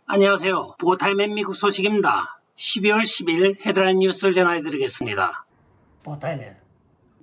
안녕하세요. 보타임의 미국 소식입니다. 12월 10일 헤드라인 뉴스를 전해드리겠습니다. 보타임의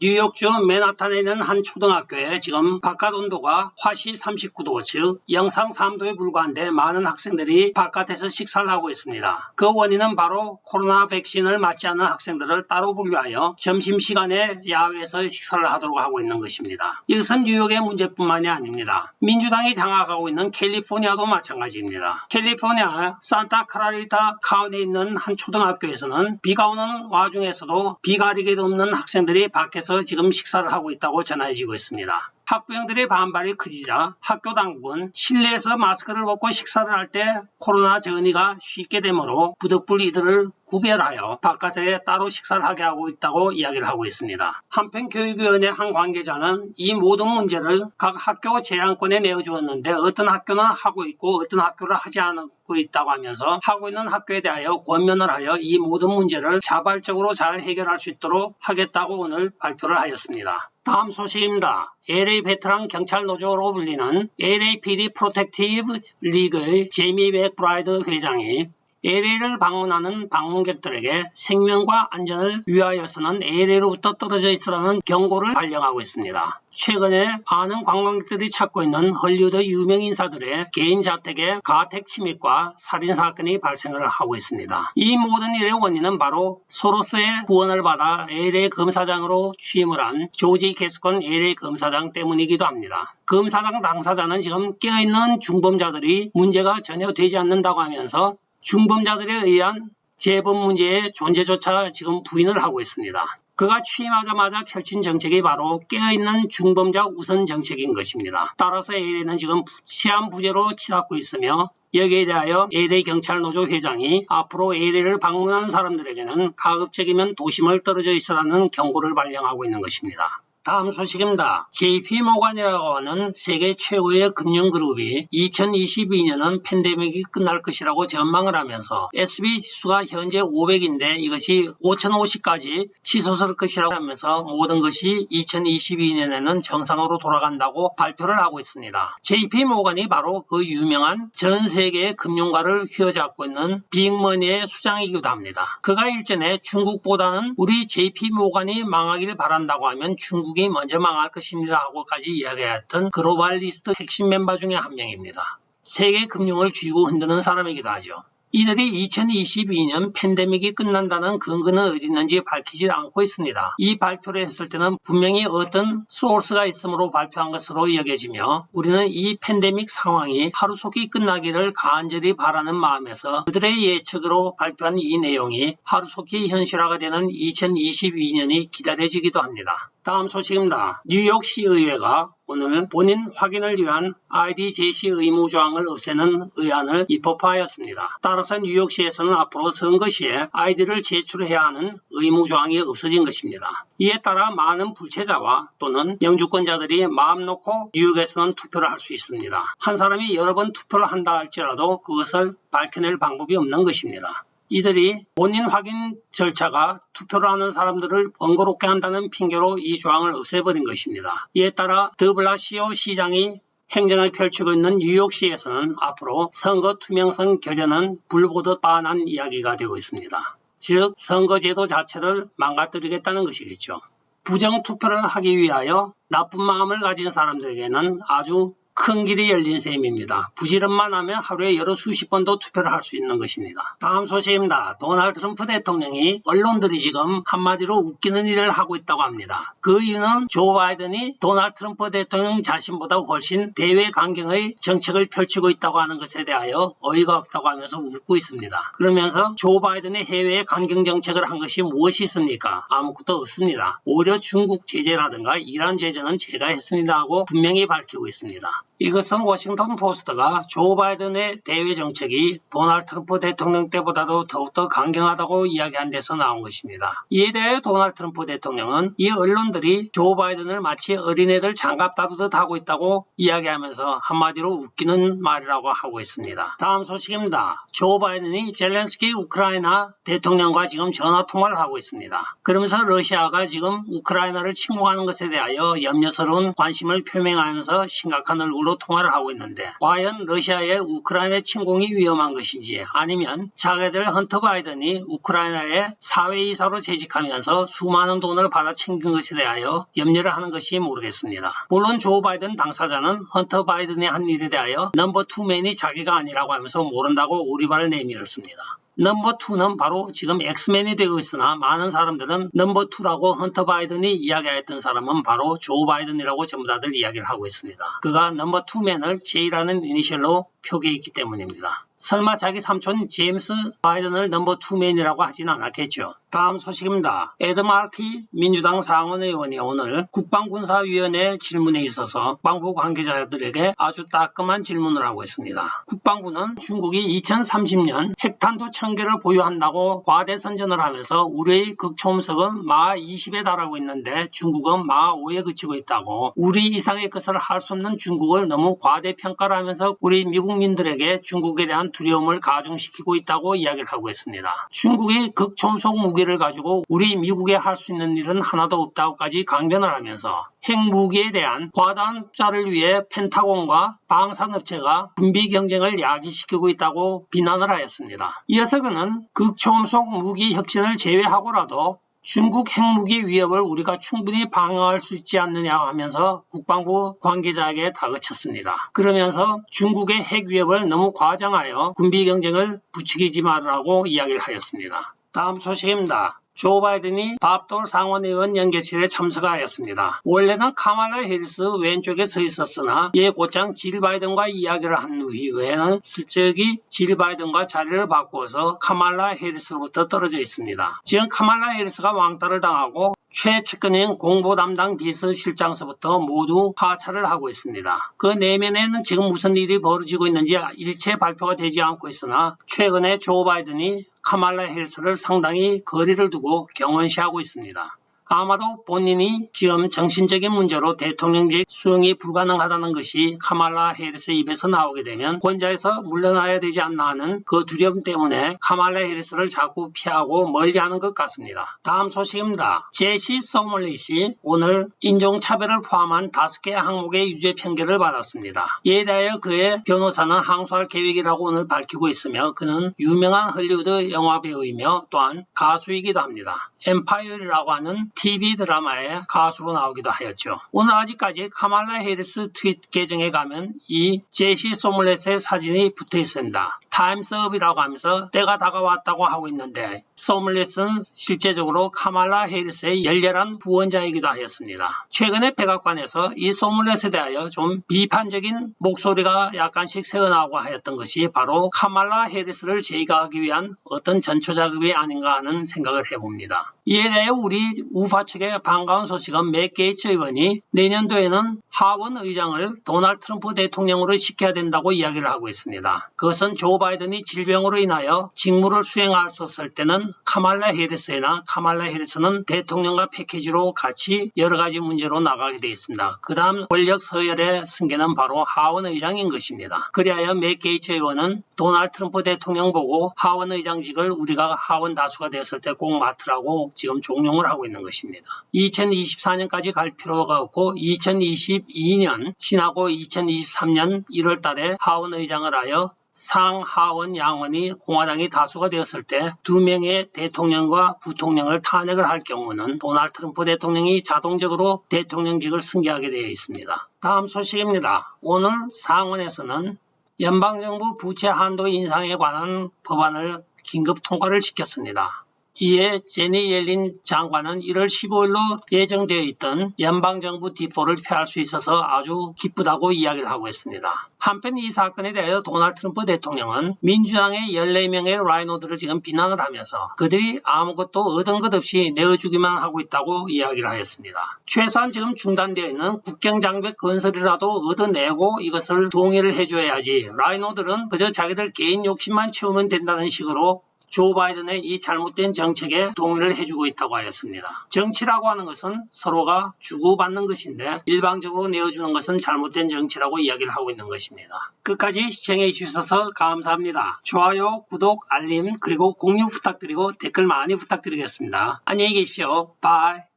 뉴욕주 맨하탄에 있는 한 초등학교에 지금 바깥 온도가 화씨 39도, 즉 영상 3도에 불과한데 많은 학생들이 바깥에서 식사를 하고 있습니다. 그 원인은 바로 코로나 백신을 맞지 않는 학생들을 따로 분류하여 점심시간에 야외에서 식사를 하도록 하고 있는 것입니다. 이것은 뉴욕의 문제뿐만이 아닙니다. 민주당이 장악하고 있는 캘리포니아도 마찬가지입니다. 캘리포니아 산타크라리타 카운티에 있는 한 초등학교에서는 비가 오는 와중에서도 비 가리개도 없는 학생들이 밖에서 지금 식사를 하고 있다고 전해지고 있습니다. 학부형들의 반발이 커지자 학교 당국은 실내에서 마스크를 벗고 식사를 할 때 코로나 전이가 쉽게 되므로 부득불 이들을 구별하여 바깥에 따로 식사를 하게 하고 있다고 이야기를 하고 있습니다. 한편 교육위원회 한 관계자는 이 모든 문제를 각 학교 재량권에 내어주었는데 어떤 학교는 하고 있고 어떤 학교를 하지 않고 있다고 하면서 하고 있는 학교에 대하여 권면을 하여 이 모든 문제를 자발적으로 잘 해결할 수 있도록 하겠다고 오늘 발표를 하였습니다. 다음 소식입니다. LA 베테랑 경찰 노조로 불리는 LAPD 프로텍티브 리그의 제이미 맥브라이드 회장이 LA를 방문하는 방문객들에게 생명과 안전을 위하여서는 LA로부터 떨어져 있으라는 경고를 발령하고 있습니다. 최근에 많은 관광객들이 찾고 있는 헐리우드 유명 인사들의 개인 자택에 가택 침입과 살인 사건이 발생을 하고 있습니다. 이 모든 일의 원인은 바로 소로스의 후원을 받아 LA 검사장으로 취임을 한 조지 게스콘 LA 검사장 때문이기도 합니다. 검사장 당사자는 지금 깨어있는 중범자들이 문제가 전혀 되지 않는다고 하면서 중범자들에 의한 재범 문제의 존재조차 지금 부인을 하고 있습니다. 그가 취임하자마자 펼친 정책이 바로 깨어있는 중범자 우선 정책인 것입니다. 따라서 LA는 지금 치안 부재로 치닫고 있으며 여기에 대하여 LA 경찰 노조 회장이 앞으로 LA를 방문하는 사람들에게는 가급적이면 도심을 떨어져 있으라는 경고를 발령하고 있는 것입니다. 다음 소식입니다. JP모간이라고 하는 세계 최고의 금융그룹이 2022년은 팬데믹이 끝날 것이라고 전망을 하면서 S&P 지수가 현재 500인데 이것이 5050까지 치솟을 것이라고 하면서 모든 것이 2022년에는 정상으로 돌아간다고 발표를 하고 있습니다. JP모간이 바로 그 유명한 전 세계의 금융가를 휘어잡고 있는 빅머니의 수장이기도 합니다. 그가 일전에 중국보다는 우리 JP모간이 망하길 바란다고 하면 중국이 먼저 망할 것입니다 하고까지 이야기했던 글로벌리스트 핵심 멤버 중에 한 명입니다. 세계 금융을 쥐고 흔드는 사람이기도 하죠. 이들이 2022년 팬데믹이 끝난다는 근거는 어디 있는지 밝히지 않고 있습니다. 이 발표를 했을 때는 분명히 어떤 소스가 있으므로 발표한 것으로 여겨지며 우리는 이 팬데믹 상황이 하루속히 끝나기를 간절히 바라는 마음에서 그들의 예측으로 발표한 이 내용이 하루속히 현실화가 되는 2022년이 기다려지기도 합니다. 다음 소식입니다. 뉴욕시의회가 오늘 본인 확인을 위한 아이디 제시 의무 조항을 없애는 의안을 입법하였습니다. 따라서 뉴욕시에서는 앞으로 선거 시에 아이디를 제출해야 하는 의무 조항이 없어진 것입니다. 이에 따라 많은 불체자와 또는 영주권자들이 마음 놓고 뉴욕에서는 투표를 할 수 있습니다. 한 사람이 여러 번 투표를 한다 할지라도 그것을 밝혀낼 방법이 없는 것입니다. 이들이 본인 확인 절차가 투표를 하는 사람들을 번거롭게 한다는 핑계로 이 조항을 없애버린 것입니다. 이에 따라 드블라시오 시장이 행정을 펼치고 있는 뉴욕시에서는 앞으로 선거 투명성 결여는 불보듯 뻔한 이야기가 되고 있습니다. 즉 선거제도 자체를 망가뜨리겠다는 것이겠죠. 부정투표를 하기 위하여 나쁜 마음을 가진 사람들에게는 아주 큰 길이 열린 셈입니다. 부지런만 하면 하루에 여러 수십 번도 투표를 할 수 있는 것입니다. 다음 소식입니다. 도널드 트럼프 대통령이 언론들이 지금 한마디로 웃기는 일을 하고 있다고 합니다. 그 이유는 조 바이든이 도널드 트럼프 대통령 자신보다 훨씬 대외 강경의 정책을 펼치고 있다고 하는 것에 대하여 어이가 없다고 하면서 웃고 있습니다. 그러면서 조 바이든의 해외 강경 정책을 한 것이 무엇이 있습니까? 아무것도 없습니다. 오히려 중국 제재라든가 이란 제재는 제가 했습니다 하고 분명히 밝히고 있습니다. 이것은 워싱턴 포스트가 조 바이든의 대외 정책이 도널드 트럼프 대통령 때보다도 더욱더 강경하다고 이야기한 데서 나온 것입니다. 이에 대해 도널드 트럼프 대통령은 이 언론들이 조 바이든을 마치 어린애들 장갑 다루듯 하고 있다고 이야기하면서 한마디로 웃기는 말이라고 하고 있습니다. 다음 소식입니다. 조 바이든이 젤렌스키 우크라이나 대통령과 지금 전화통화를 하고 있습니다. 그러면서 러시아가 지금 우크라이나를 침공하는 것에 대하여 염려스러운 관심을 표명하면서 심각한 얼굴 얼굴로 통화를 하고 있는데 과연 러시아의 우크라이나 침공이 위험한 것인지 아니면 자기들 헌터 바이든이 우크라이나에 사회이사로 재직하면서 수많은 돈을 받아 챙긴 것에 대하여 염려를 하는 것이 모르겠습니다. 물론 조 바이든 당사자는 헌터 바이든이 한 일에 대하여 넘버 투맨이 자기가 아니라고 하면서 모른다고 오리발을 내밀었습니다. 넘버 2는 바로 지금 엑스맨이 되고 있으나 많은 사람들은 넘버 2라고 헌터 바이든이 이야기했던 사람은 바로 조 바이든이라고 전부 다들 이야기를 하고 있습니다. 그가 넘버 2맨을 J라는 이니셜로 표기했기 때문입니다. 설마 자기 삼촌 제임스 바이든을 넘버 2맨이라고 하진 않았겠죠. 다음 소식입니다. 에드 마키 민주당 상원의원이 오늘 국방군사위원회 질문에 있어서 국방부 관계자들에게 아주 따끔한 질문을 하고 있습니다. 국방부는 중국이 2030년 핵탄두 1000개를 보유한다고 과대 선전을 하면서 우리의 극초음속은 마 20에 달하고 있는데 중국은 마 5에 그치고 있다고, 우리 이상의 것을 할 수 없는 중국을 너무 과대평가를 하면서 우리 미국민들에게 중국에 대한 두려움을 가중시키고 있다고 이야기를 하고 있습니다. 중국이 극초음속 무기를 가지고 우리 미국에 할 수 있는 일은 하나도 없다고까지 강변을 하면서 핵무기에 대한 과다한 투자를 위해 펜타곤과 방산업체가 군비 경쟁을 야기시키고 있다고 비난을 하였습니다. 이어서 그는 극초음속 무기 혁신을 제외하고라도 중국 핵무기 위협을 우리가 충분히 방어할 수 있지 않느냐 하면서 국방부 관계자에게 다그쳤습니다. 그러면서 중국의 핵 위협을 너무 과장하여 군비 경쟁을 부추기지 말라고 이야기를 하였습니다. 다음 소식입니다. 조 바이든이 밥돌 상원의원 연결실에 참석하였습니다. 원래는 카말라 해리스 왼쪽에 서 있었으나 이에 곧장 질 바이든과 이야기를 한 이후에는 슬쩍이 질 바이든과 자리를 바꾸어서 카말라 해리스로부터 떨어져 있습니다. 지금 카말라 해리스가 왕따를 당하고 최측근인 공보 담당 비서실장서부터 모두 하차를 하고 있습니다. 그 내면에는 지금 무슨 일이 벌어지고 있는지 일체 발표가 되지 않고 있으나 최근에 조 바이든이 카말라 해리스를 상당히 거리를 두고 경원시하고 있습니다. 아마도 본인이 지금 정신적인 문제로 대통령직 수용이 불가능하다는 것이 카말라 해리스 입에서 나오게 되면 권좌에서 물러나야 되지 않나 하는 그 두려움 때문에 카말라 해리스를 자꾸 피하고 멀리하는 것 같습니다. 다음 소식입니다. 제시 소멀릿이 오늘 인종차별을 포함한 5개 항목의 유죄 판결을 받았습니다. 이에 대하여 그의 변호사는 항소할 계획이라고 오늘 밝히고 있으며 그는 유명한 헐리우드 영화배우이며 또한 가수이기도 합니다. 엠파이어라고 하는 TV 드라마의 가수로 나오기도 하였죠. 오늘 아직까지 카말라 해리스 트윗 계정에 가면 이 제시 소멀릿의 사진이 붙어 있습니다. 타임스업이라고 하면서 때가 다가왔다고 하고 있는데 소멀릿은 실제적으로 카말라 해리스의 열렬한 후원자이기도 하였습니다. 최근에 백악관에서 이 소멀릿에 대하여 좀 비판적인 목소리가 약간씩 새어나오고 하였던 것이 바로 카말라 해리스를 제거하기 위한 어떤 전초작업이 아닌가 하는 생각을 해봅니다. 이에 대해 우리 우파 측의 반가운 소식은 맥 게이츠 의원이 내년도에는 하원 의장을 도널드 트럼프 대통령으로 시켜야 된다고 이야기를 하고 있습니다. 그것은 조 바이든이 질병으로 인하여 직무를 수행할 수 없을 때는 카말라 해리스나 카말라 해리스는 대통령과 패키지로 같이 여러 가지 문제로 나가게 되어 있습니다. 그 다음 권력 서열의 승계는 바로 하원 의장인 것입니다. 그리하여 맥 게이츠 의원은 도널드 트럼프 대통령 보고 하원 의장직을 우리가 하원 다수가 되었을 때 꼭 맡으라고 지금 종용을 하고 있는 것입니다. 2024년까지 갈 필요가 없고 2022년 지나고 2023년 1월 달에 하원 의장을 하여 상하원 양원이 공화당이 다수가 되었을 때 2명의 대통령과 부통령을 탄핵을 할 경우는 도널드 트럼프 대통령이 자동적으로 대통령직을 승계하게 되어 있습니다. 다음 소식입니다. 오늘 상원에서는 연방정부 부채 한도 인상에 관한 법안을 긴급 통과를 시켰습니다. 이에 제니 옐린 장관은 1월 15일로 예정되어 있던 연방정부 디폴을 피할 수 있어서 아주 기쁘다고 이야기를 하고 있습니다. 한편 이 사건에 대하여 도널드 트럼프 대통령은 민주당의 14명의 라이노들을 지금 비난을 하면서 그들이 아무것도 얻은 것 없이 내어주기만 하고 있다고 이야기를 하였습니다. 최소한 지금 중단되어 있는 국경장벽 건설이라도 얻어내고 이것을 동의를 해줘야지, 라이노들은 그저 자기들 개인 욕심만 채우면 된다는 식으로 조 바이든의 이 잘못된 정책에 동의를 해주고 있다고 하였습니다. 정치라고 하는 것은 서로가 주고받는 것인데 일방적으로 내어주는 것은 잘못된 정치라고 이야기를 하고 있는 것입니다. 끝까지 시청해 주셔서 감사합니다. 좋아요, 구독, 알림 그리고 공유 부탁드리고 댓글 많이 부탁드리겠습니다. 안녕히 계십시오. 바이.